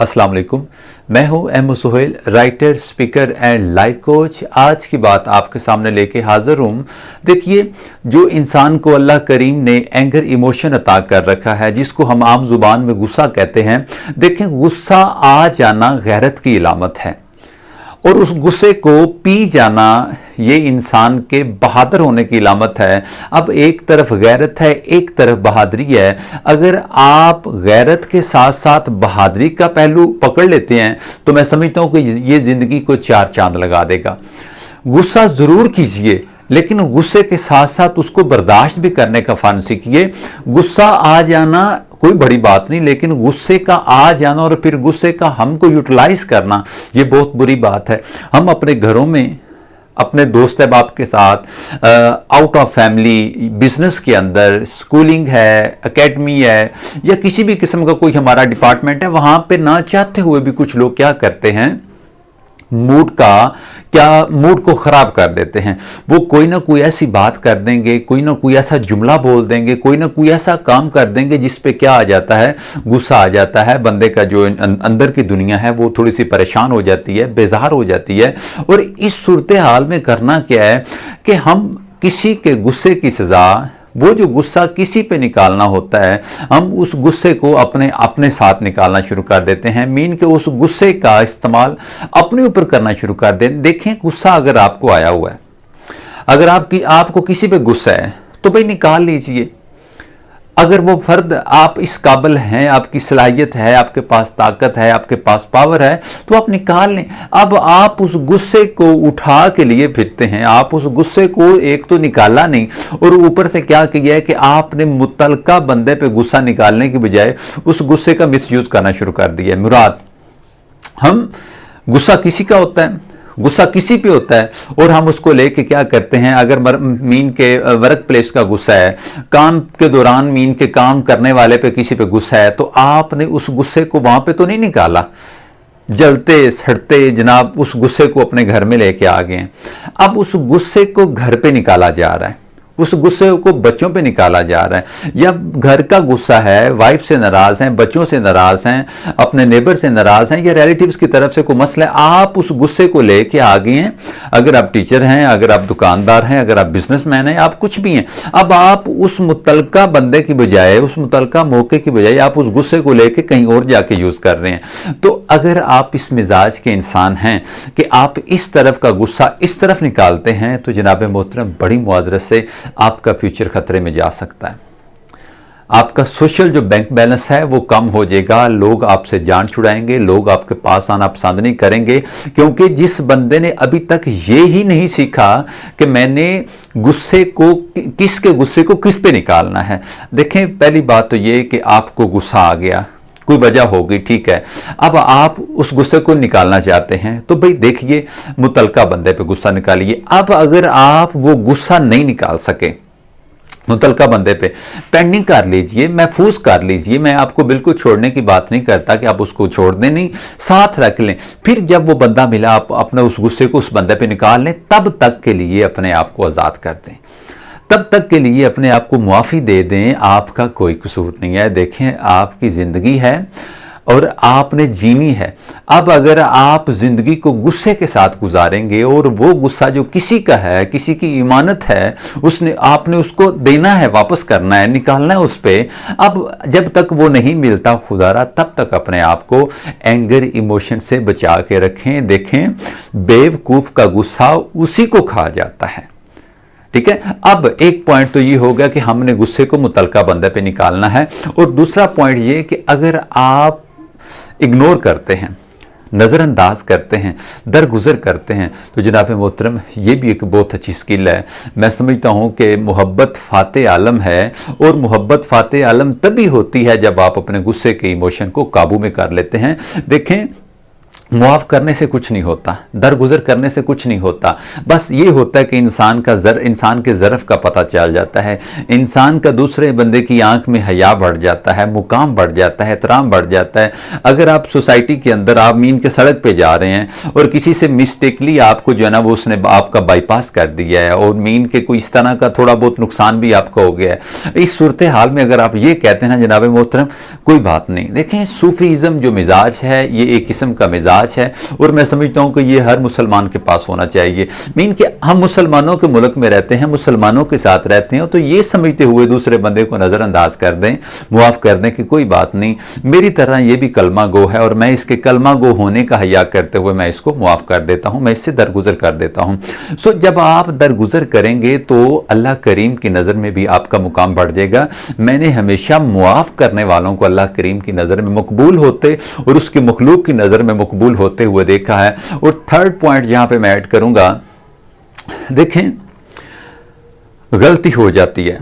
अस्सलाम वालेकुम। मैं हूं Ahmed Suhail, writer, speaker and life coach. आज की बात आपके सामने लेके हाजिर हूं। देखिए, जो इंसान को अल्लाह करीम ने एंगर इमोशन अता कर रखा है, जिसको हम आम जुबान में गुस्सा कहते हैं, देखें गुस्सा आ जाना गैरत की इलामत है और उस गुस्से को पी जाना ये इंसान के बहादुर होने की इलामत है। अब एक तरफ गैरत है, एक तरफ बहादुरी है। अगर आप गैरत के साथ साथ बहादुरी का पहलू पकड़ लेते हैं तो मैं समझता हूं कि ये जिंदगी को चार चांद लगा देगा। गुस्सा जरूर कीजिए, लेकिन गुस्से के साथ साथ उसको बर्दाश्त भी करने का फन सीखिए। गुस्सा आ जाना कोई बड़ी बात नहीं, लेकिन गुस्से का आ जाना और फिर गुस्से का हमको यूटिलाइज करना ये बहुत बुरी बात है। हम अपने घरों में अपने दोस्त अहबाब के साथ, आउट ऑफ फैमिली, बिजनेस के अंदर, स्कूलिंग है, एकेडमी है या किसी भी किस्म का कोई हमारा डिपार्टमेंट है, वहां पे ना चाहते हुए भी कुछ लोग क्या करते हैं, मूड को खराब कर देते हैं। वो कोई ना कोई ऐसी बात कर देंगे, कोई ना कोई ऐसा जुमला बोल देंगे, कोई ना कोई ऐसा काम कर देंगे जिस पे क्या आ जाता है, गुस्सा आ जाता है। बंदे का जो अंदर की दुनिया है वो थोड़ी सी परेशान हो जाती है, बेजार हो जाती है। और इस सूरत हाल में करना क्या है कि हम किसी के गुस्से की सजा, वो जो गुस्सा किसी पे निकालना होता है, हम उस गुस्से को अपने साथ निकालना शुरू कर देते हैं। मीन के उस गुस्से का इस्तेमाल अपने ऊपर करना शुरू कर दें। देखें, गुस्सा अगर आपको आया हुआ है, अगर आपको किसी पे गुस्सा है तो भाई निकाल लीजिए। अगर वो फर्द आप इस काबिल हैं, आपकी सलाहियत है, आपके पास ताकत है, आपके पास पावर है, तो आप निकाल लें। अब आप उस गुस्से को उठा के लिए फिरते हैं। आप उस गुस्से को एक तो निकाला नहीं और ऊपर से क्या किया है कि आपने मुतलका बंदे पे गुस्सा निकालने की बजाय उस गुस्से का मिसयूज करना शुरू कर दिया। मुराद, हम गुस्सा किसी का होता है, गुस्सा किसी पे होता है और हम उसको लेके क्या करते हैं, अगर मीन के वर्क प्लेस का गुस्सा है, काम के दौरान मीन के काम करने वाले पे किसी पे गुस्सा है, तो आपने उस गुस्से को वहां पे तो नहीं निकाला, जलते सड़ते जनाब उस गुस्से को अपने घर में लेके आ गए। अब उस गुस्से को घर पे निकाला जा रहा है, उस गुस्से को बच्चों पे निकाला जा रहा है। या घर का गुस्सा है, वाइफ से नाराज हैं, बच्चों से नाराज हैं, अपने नेबर से नाराज हैं या रिलेटिव्स की तरफ से कोई मसला है, आप उस गुस्से को लेके आ गए हैं। अगर आप टीचर हैं, अगर आप दुकानदार हैं, अगर आप बिजनेसमैन हैं, आप कुछ भी हैं, अब आप उस मुतलका बंदे की बजाय, उस मुतलका मौके की बजाय आप उस गुस्से को लेके कहीं और जाके यूज कर रहे हैं। तो अगर आप इस मिजाज के इंसान हैं कि आप इस तरफ का गुस्सा इस तरफ निकालते हैं, तो जनाब मोहतरम बड़ी मुआदरत से आपका फ्यूचर खतरे में जा सकता है। आपका सोशल जो बैंक बैलेंस है वो कम हो जाएगा। लोग आपसे जान छुड़ाएंगे, लोग आपके पास आना पसंद नहीं करेंगे, क्योंकि जिस बंदे ने अभी तक ये ही नहीं सीखा कि मैंने गुस्से को, किसके गुस्से को किस पे निकालना है। देखें, पहली बात तो ये कि आपको गुस्सा आ गया, कोई वजह होगी, ठीक है, अब आप उस गुस्से को निकालना चाहते हैं, तो भाई देखिए मुतलका बंदे पे गुस्सा निकालिए। अब अगर आप वो गुस्सा नहीं निकाल सके मुतलका बंदे पे, पेंडिंग कर लीजिए, महफूज कर लीजिए। मैं आपको बिल्कुल छोड़ने की बात नहीं करता कि आप उसको छोड़ दें, नहीं, साथ रख लें। फिर जब वो बंदा मिला, आप अपने उस गुस्से को उस बंदे पे निकाल लें। तब तक के लिए अपने आप को आज़ाद कर दें, तब तक के लिए अपने आप को मुआफ़ी दे दें। आपका कोई कसूर नहीं है। देखें, आपकी ज़िंदगी है और आपने जीनी है। अब अगर आप ज़िंदगी को गुस्से के साथ गुजारेंगे और वो गुस्सा जो किसी का है, किसी की इमानत है, आपने उसको देना है, वापस करना है, निकालना है उस पर। अब जब तक वो नहीं मिलता खुदारा, तब तक अपने आप को एंगर इमोशन से बचा के रखें। देखें, बेवकूफ़ का गुस्सा उसी को खा जाता है, ठीक है। अब एक पॉइंट तो ये होगा कि हमने गुस्से को मुतलका बंदे पे निकालना है, और दूसरा पॉइंट ये कि अगर आप इग्नोर करते हैं, नज़रअंदाज करते हैं, दरगुजर करते हैं, तो जनाब मोहतरम ये भी एक बहुत अच्छी स्किल है। मैं समझता हूँ कि मोहब्बत फ़ाते आलम है, और मोहब्बत फ़ाते आलम तभी होती है जब आप अपने गुस्से के इमोशन को काबू में कर लेते हैं। देखें, मुआफ़ करने से कुछ नहीं होता, दरगुजर करने से कुछ नहीं होता। बस ये होता है कि इंसान के ज़रफ़ का पता चल जाता है, इंसान का दूसरे बंदे की आंख में हया बढ़ जाता है, मुकाम बढ़ जाता है, एहतराम बढ़ जाता है। अगर आप सोसाइटी के अंदर आप मीन के सड़क पे जा रहे हैं और किसी से मिस्टेकली आपको जो है ना वो उसने आपका बाईपास कर दिया है और मीन के कोई इस तरह का थोड़ा बहुत नुकसान भी आपका हो गया है, इस सूरत हाल में अगर आप ये कहते हैं ना जनाब मोहतरम कोई बात नहीं। देखें, सूफीज़म जो मिजाज है ये एक किस्म का मिजाज है और मैं समझता हूं कि ये हर मुसलमान के पास होना चाहिए। मीन कि हम मुसलमानों के मुल्क में रहते हैं, मुसलमानों के साथ रहते हैं, तो ये समझते हुए दूसरे बंदे को नज़रअंदाज कर दें, मुआफ़ कर दें कि कोई बात नहीं, मेरी तरह ये भी कलमा गो है और मैं इसके कलमा गो होने का हया करते हुए मैं इसको मुआफ़ कर देता हूँ, मैं इससे दरगुजर कर देता हूँ। सो जब आप दरगुजर करेंगे तो अल्लाह करीम की नज़र में भी आपका मुकाम बढ़ जाएगा। मैंने हमेशा मुआफ़ करने वालों को अल्लाह करीम की नज़र में मकबूल होते और उसके मखलूक की नज़र में मकबूल होते हुए देखा है। और थर्ड पॉइंट जहां पे मैं ऐड करूंगा, देखें गलती हो जाती है।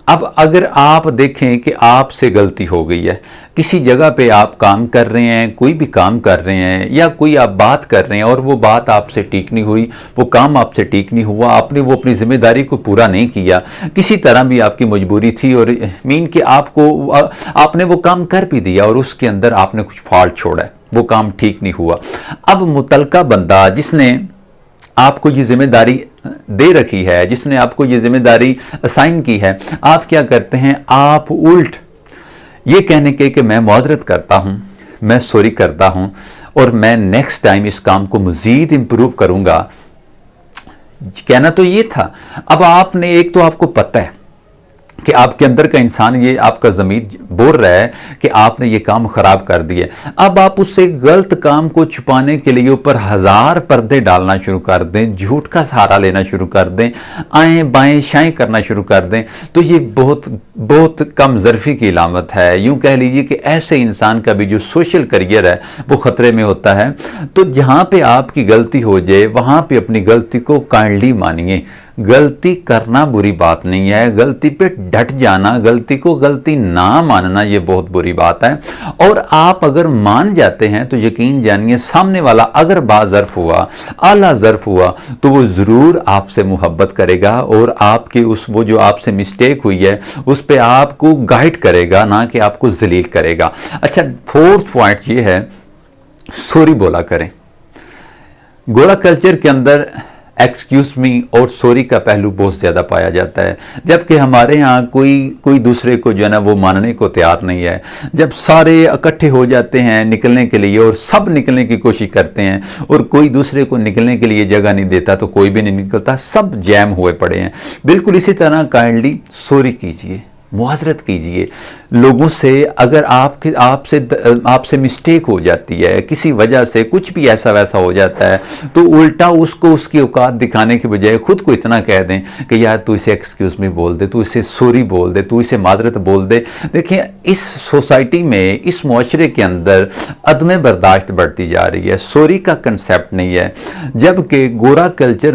अब अगर आप देखें कि आपसे गलती हो गई है, किसी जगह पे आप काम कर रहे हैं, कोई भी काम कर रहे हैं या कोई आप बात कर रहे हैं और वो बात आपसे ठीक नहीं हुई, वो काम आपसे ठीक नहीं हुआ, आपने वो अपनी जिम्मेदारी को पूरा नहीं किया, किसी तरह भी आपकी मजबूरी थी और मीन कि आपने वो काम कर भी दिया और उसके अंदर आपने कुछ फॉल्ट छोड़ा है, वो काम ठीक नहीं हुआ। अब मुतलका बंदा जिसने आपको ये जिम्मेदारी दे रखी है, जिसने आपको ये जिम्मेदारी असाइन की है, आप क्या करते हैं, आप उल्ट ये कहने के कि मैं मुआज़रत करता हूं, मैं सॉरी करता हूं और मैं नेक्स्ट टाइम इस काम को मज़ीद इंप्रूव करूंगा, कहना तो ये था। अब आपने एक तो आपको पता है कि आपके अंदर का इंसान, ये आपका ज़मीर बोल रहा है कि आपने ये काम ख़राब कर दिया, अब आप उससे गलत काम को छुपाने के लिए ऊपर हज़ार पर्दे डालना शुरू कर दें, झूठ का सहारा लेना शुरू कर दें, आएँ बाएँ शाएँ करना शुरू कर दें, तो ये बहुत बहुत कम ज़रफ़ी की इलामत है। यूँ कह लीजिए कि ऐसे इंसान का भी जो सोशल करियर है वो ख़तरे में होता है। तो जहाँ पे आपकी गलती हो जाए वहाँ पे अपनी गलती को काइंडली मानिए। गलती करना बुरी बात नहीं है, गलती पे डट जाना, गलती को गलती ना मानना ये बहुत बुरी बात है। और आप अगर मान जाते हैं तो यकीन जानिए सामने वाला अगर बाज़र्फ हुआ, आला ज़र्फ हुआ, तो वो ज़रूर आपसे मोहब्बत करेगा और आपके वो जो आपसे मिस्टेक हुई है उस पे आपको गाइड करेगा, ना कि आपको जलील करेगा। अच्छा, फोर्थ पॉइंट ये है, सॉरी बोला करें। गोरा कल्चर के अंदर एक्सक्यूज मी और सॉरी का पहलू बहुत ज़्यादा पाया जाता है, जबकि हमारे यहाँ कोई दूसरे को जो है ना वो मानने को तैयार नहीं है। जब सारे इकट्ठे हो जाते हैं निकलने के लिए और सब निकलने की कोशिश करते हैं और कोई दूसरे को निकलने के लिए जगह नहीं देता तो कोई भी नहीं निकलता, सब जैम हुए पड़े हैं। बिल्कुल इसी तरह काइंडली सॉरी कीजिए, मुआज़रत कीजिए लोगों से। अगर आपसे मिस्टेक हो जाती है, किसी वजह से कुछ भी ऐसा वैसा हो जाता है, तो उल्टा उसको उसकी औकात दिखाने के बजाय खुद को इतना कह दें कि यार तू इसे एक्सक्यूज़ मी बोल दे, तू इसे सॉरी बोल दे, तू इसे माजरत बोल दे। देखिए, इस सोसाइटी में, इस मुआशरे के अंदर अदम बर्दाश्त बढ़ती जा रही है, सॉरी का कंसेप्ट नहीं है, जबकि गोरा कल्चर